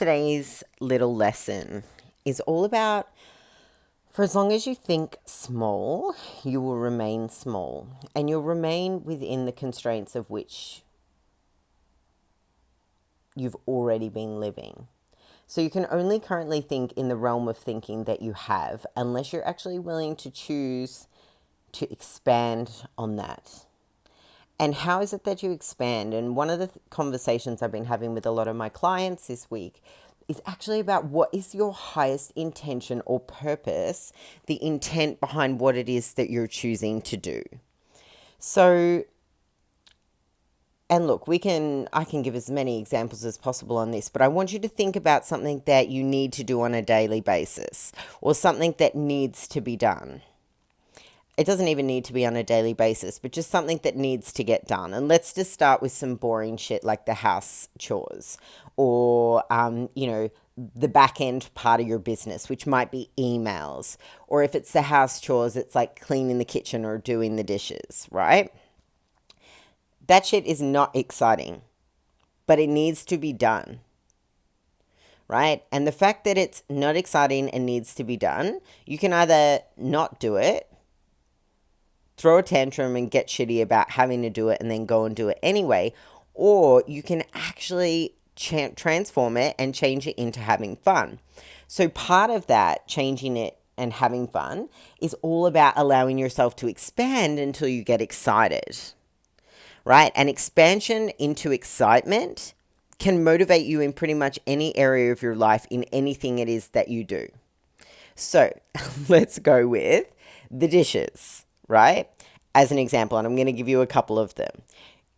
today's little lesson is all about for as long as you think small, you will remain small and you'll remain within the constraints of which you've already been living. So you can only currently think in the realm of thinking that you have unless you're actually willing to choose to expand on that. And how is it that you expand? And one of the conversations I've been having with a lot of my clients this week is actually about what is your highest intention or purpose, the intent behind what it is that you're choosing to do. So, and look, I can give as many examples as possible on this, but I want you to think about something that you need to do on a daily basis or something that needs to be done. It doesn't even need to be on a daily basis, but just something that needs to get done. And let's just start with some boring shit like the house chores or, the back end part of your business, which might be emails. Or if it's the house chores, it's like cleaning the kitchen or doing the dishes, right? That shit is not exciting, but it needs to be done, right? And the fact that it's not exciting and needs to be done, you can either not do it, throw a tantrum and get shitty about having to do it and then go and do it anyway, or you can actually transform it and change it into having fun. So part of that, changing it and having fun, is all about allowing yourself to expand until you get excited, right? And expansion into excitement can motivate you in pretty much any area of your life in anything it is that you do. So let's go with the dishes, right? As an example, and I'm going to give you a couple of them.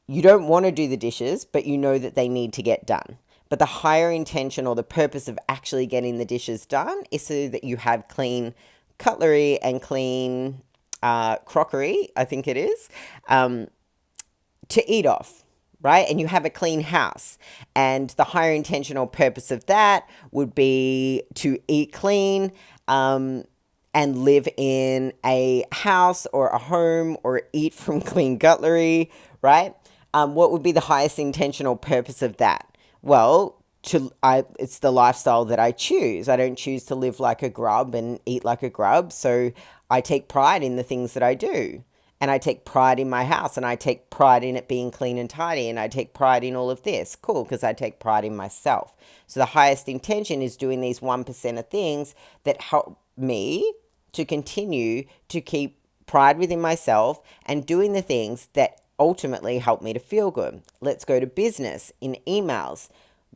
You don't want to do the dishes, but you know that they need to get done. But the higher intention or the purpose of actually getting the dishes done is so that you have clean cutlery and clean crockery, I think it is, to eat off, right? And you have a clean house. And the higher intentional purpose of that would be to eat clean, and live in a house or a home or eat from clean cutlery, right? What would be the highest intentional purpose of that? Well, it's the lifestyle that I choose. I don't choose to live like a grub and eat like a grub. So I take pride in the things that I do. And I take pride in my house and I take pride in it being clean and tidy and I take pride in all of this. Cool, because I take pride in myself. So the highest intention is doing these 1% of things that help me to continue to keep pride within myself and doing the things that ultimately help me to feel good. Let's go to business in emails.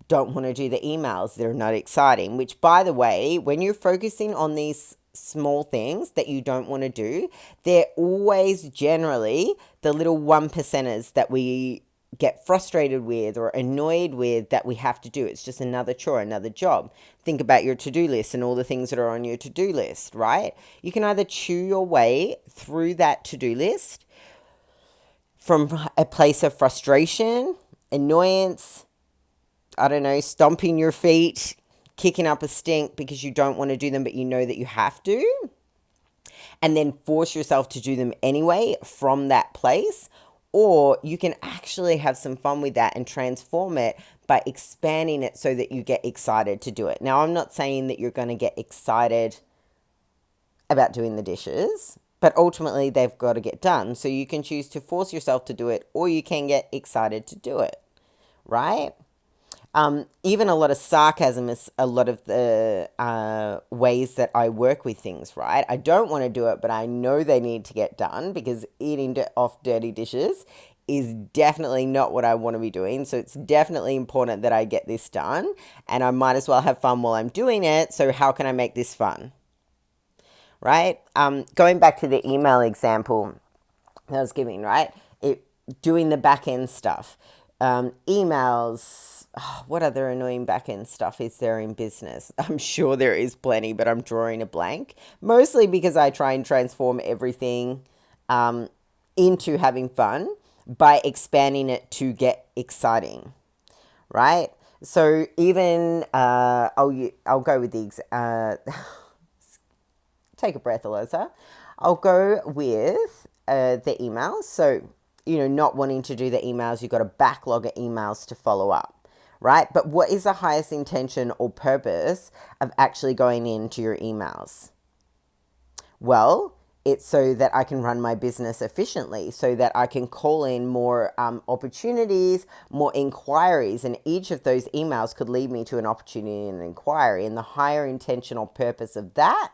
Don't want to do the emails. They're not exciting, which by the way, when you're focusing on these small things that you don't want to do, they're always generally the little 1%ers that we get frustrated with or annoyed with that we have to do. It's just another chore, another job. Think about your to-do list and all the things that are on your to-do list, right? You can either chew your way through that to-do list from a place of frustration, annoyance, I don't know, stomping your feet, kicking up a stink because you don't want to do them, but you know that you have to, and then force yourself to do them anyway from that place. Or you can actually have some fun with that and transform it by expanding it so that you get excited to do it. Now, I'm not saying that you're going to get excited about doing the dishes, but ultimately they've got to get done. So you can choose to force yourself to do it, or you can get excited to do it, right? Even a lot of sarcasm is a lot of the ways that I work with things, right? I don't want to do it, but I know they need to get done because eating off dirty dishes is definitely not what I want to be doing. So it's definitely important that I get this done and I might as well have fun while I'm doing it. So how can I make this fun? Right? Going back to the email example that I was giving, right? Doing the back end stuff. Emails. What other annoying back end stuff is there in business? I'm sure there is plenty, but I'm drawing a blank. Mostly because I try and transform everything into having fun by expanding it to get exciting, right? So even I'll go with take a breath, Eliza. I'll go with the emails. So not wanting to do the emails, you've got a backlog of emails to follow up. right? But what is the highest intention or purpose of actually going into your emails? Well, it's so that I can run my business efficiently, so that I can call in more opportunities, more inquiries, and each of those emails could lead me to an opportunity and an inquiry. And the higher intentional purpose of that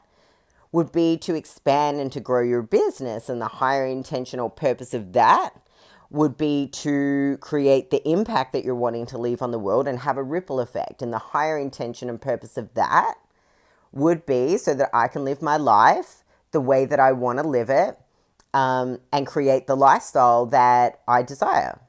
would be to expand and to grow your business. And the higher intentional purpose of that would be to create the impact that you're wanting to leave on the world and have a ripple effect. And the higher intention and purpose of that would be so that I can live my life the way that I want to live it, and create the lifestyle that I desire.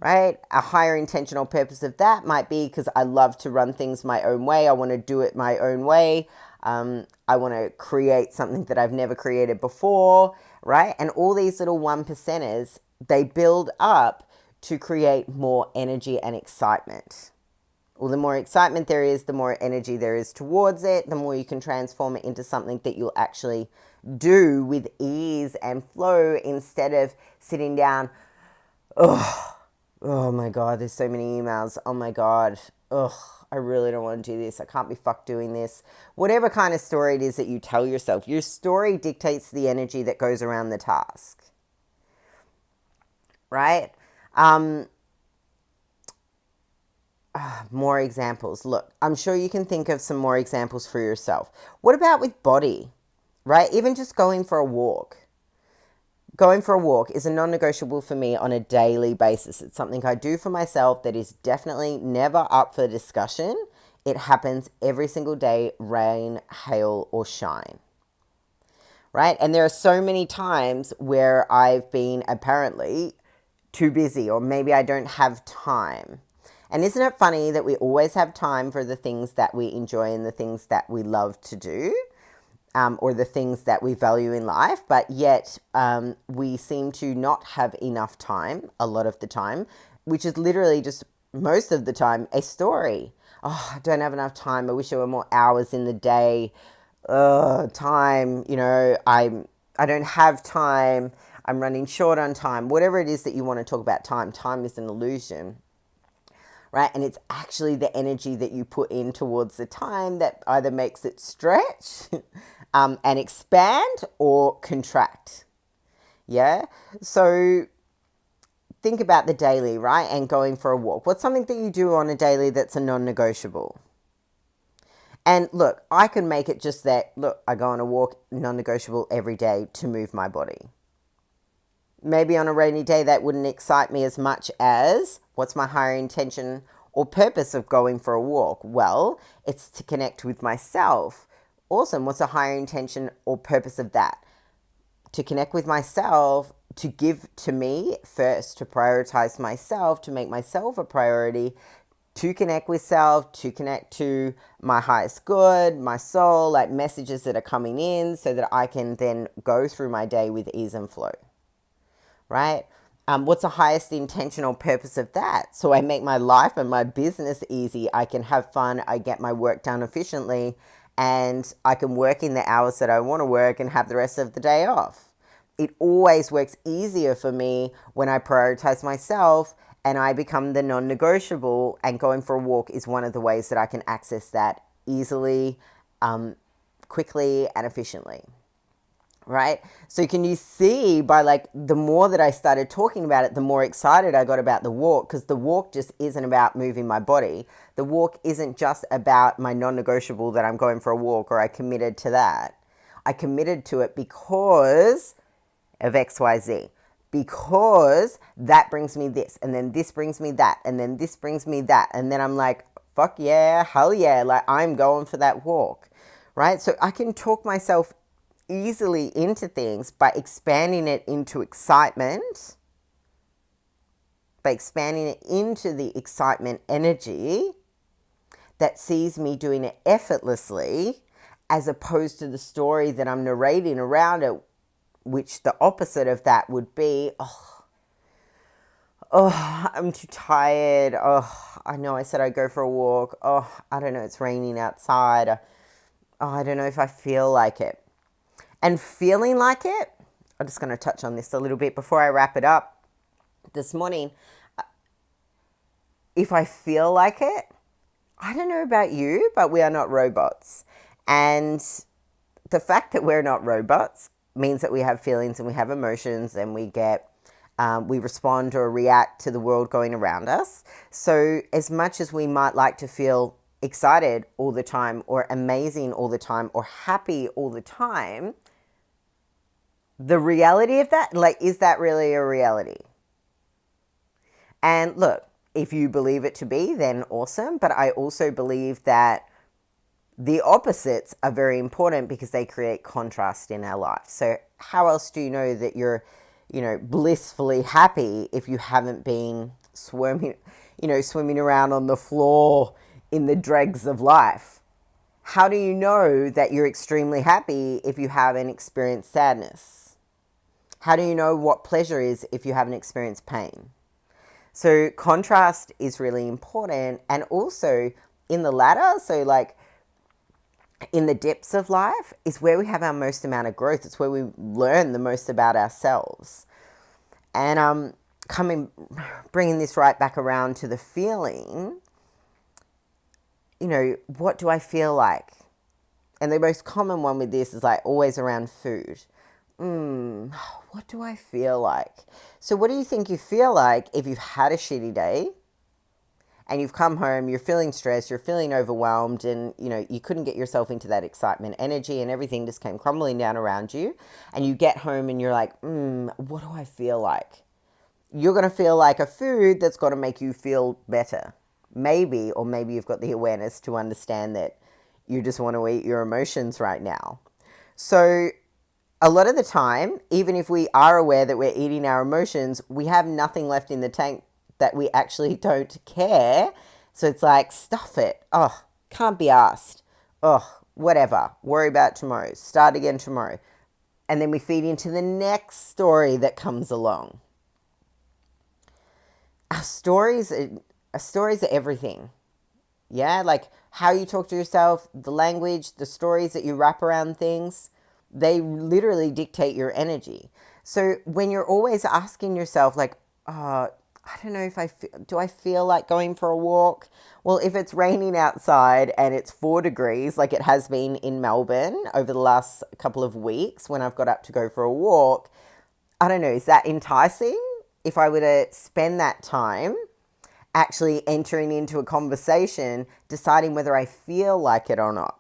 Right? A higher intentional purpose of that might be because I love to run things my own way. I want to do it my own way. I want to create something that I've never created before, right? And all these little 1%ers, they build up to create more energy and excitement. Well, the more excitement there is, the more energy there is towards it, the more you can transform it into something that you'll actually do with ease and flow, instead of sitting down, oh my God, there's so many emails. Oh my God. I really don't want to do this. I can't be fucked doing this. Whatever kind of story it is that you tell yourself, your story dictates the energy that goes around the task. Right? More examples. Look, I'm sure you can think of some more examples for yourself. What about with body? Right? Even just going for a walk. Going for a walk is a non-negotiable for me on a daily basis. It's something I do for myself that is definitely never up for discussion. It happens every single day, rain, hail, or shine. Right? And there are so many times where I've been apparently too busy, or maybe I don't have time. And isn't it funny that we always have time for the things that we enjoy and the things that we love to do? Or the things that we value in life, but yet we seem to not have enough time a lot of the time, which is literally just most of the time a story. Oh, I don't have enough time. I wish there were more hours in the day. Time, I don't have time. I'm running short on time. Whatever it is that you want to talk about time, time is an illusion. Right? And it's actually the energy that you put in towards the time that either makes it stretch and expand or contract. Yeah? So think about the daily, right? And going for a walk. What's something that you do on a daily that's a non-negotiable? And look, I can make it just that, look, I go on a walk, non-negotiable every day to move my body. Maybe on a rainy day that wouldn't excite me as much as, what's my higher intention or purpose of going for a walk? Well, it's to connect with myself. Awesome. What's a higher intention or purpose of that? To connect with myself, to give to me first, to prioritize myself, to make myself a priority, to connect with self, to connect to my highest good, my soul, like messages that are coming in so that I can then go through my day with ease and flow. Right? What's the highest intentional purpose of that? So I make my life and my business easy. I can have fun. I get my work done efficiently, and I can work in the hours that I want to work and have the rest of the day off. It always works easier for me when I prioritize myself and I become the non-negotiable, and going for a walk is one of the ways that I can access that easily, quickly, and efficiently. Right? So can you see by like the more that I started talking about it, the more excited I got about the walk, because the walk just isn't about moving my body. The walk isn't just about my non-negotiable that I'm going for a walk or I committed to that. I committed to it because of XYZ. Because that brings me this, and then this brings me that, and then this brings me that. And then I'm like, fuck yeah, hell yeah, like I'm going for that walk. Right? So I can talk myself easily into things by expanding it into excitement, by expanding it into the excitement energy that sees me doing it effortlessly, as opposed to the story that I'm narrating around it, which the opposite of that would be, I'm too tired. I know I said I'd go for a walk. I don't know, it's raining outside. I don't know if I feel like it. And feeling like it, I'm just going to touch on this a little bit before I wrap it up. This morning, if I feel like it, I don't know about you, but we are not robots. And the fact that we're not robots means that we have feelings and we have emotions and we respond or react to the world going around us. So as much as we might like to feel excited all the time or amazing all the time or happy all the time, the reality of that, like, is that really a reality? And look, if you believe it to be, then awesome. But I also believe that the opposites are very important because they create contrast in our life. So how else do you know that you're, blissfully happy if you haven't been swimming around on the floor in the dregs of life? How do you know that you're extremely happy if you haven't experienced sadness? How do you know what pleasure is if you haven't experienced pain? So contrast is really important. And also in the latter, so like in the depths of life, is where we have our most amount of growth. It's where we learn the most about ourselves. And bringing this right back around to the feeling, what do I feel like? And the most common one with this is like always around food. What do I feel like? So what do you think you feel like if you've had a shitty day and you've come home, you're feeling stressed, you're feeling overwhelmed, and you couldn't get yourself into that excitement energy and everything just came crumbling down around you, and you get home and you're like, what do I feel like? You're going to feel like a food that's going to make you feel better. Maybe you've got the awareness to understand that you just want to eat your emotions right now. So a lot of the time, even if we are aware that we're eating our emotions, we have nothing left in the tank that we actually don't care. So it's like, stuff it. Oh, can't be asked. Oh, whatever. Worry about tomorrow. Start again tomorrow. And then we feed into the next story that comes along. Our stories are everything. Yeah, like how you talk to yourself, the language, the stories that you wrap around things, they literally dictate your energy. So when you're always asking yourself like, I don't know if do I feel like going for a walk? Well, if it's raining outside and it's 4 degrees, like it has been in Melbourne over the last couple of weeks when I've got up to go for a walk, I don't know, is that enticing? If I were to spend that time actually entering into a conversation, deciding whether I feel like it or not.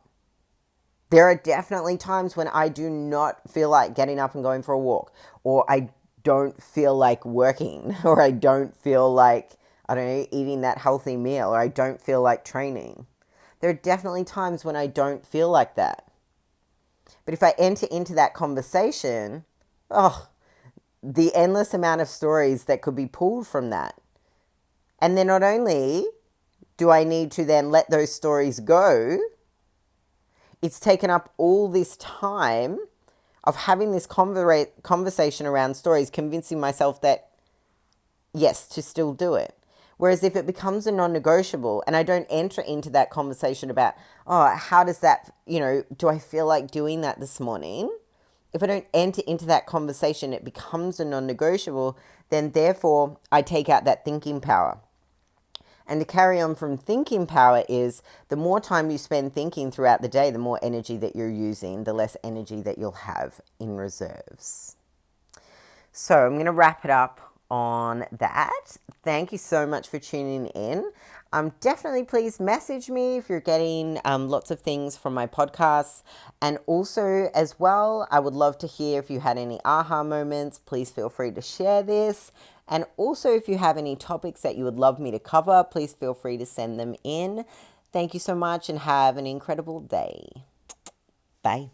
There are definitely times when I do not feel like getting up and going for a walk, or I don't feel like working, or I don't feel like, I don't know, eating that healthy meal, or I don't feel like training. There are definitely times when I don't feel like that. But if I enter into that conversation, the endless amount of stories that could be pulled from that. And then not only do I need to then let those stories go, it's taken up all this time of having this conversation around stories, convincing myself that, yes, to still do it. Whereas if it becomes a non-negotiable and I don't enter into that conversation about, how does that, do I feel like doing that this morning? If I don't enter into that conversation, it becomes a non-negotiable, then therefore I take out that thinking power. And to carry on from thinking power is the more time you spend thinking throughout the day, the more energy that you're using, the less energy that you'll have in reserves. So I'm going to wrap it up on that. Thank you so much for tuning in. Definitely please message me if you're getting lots of things from my podcasts. And also as well, I would love to hear if you had any aha moments. Please feel free to share this. And also if you have any topics that you would love me to cover, please feel free to send them in. Thank you so much and have an incredible day. Bye.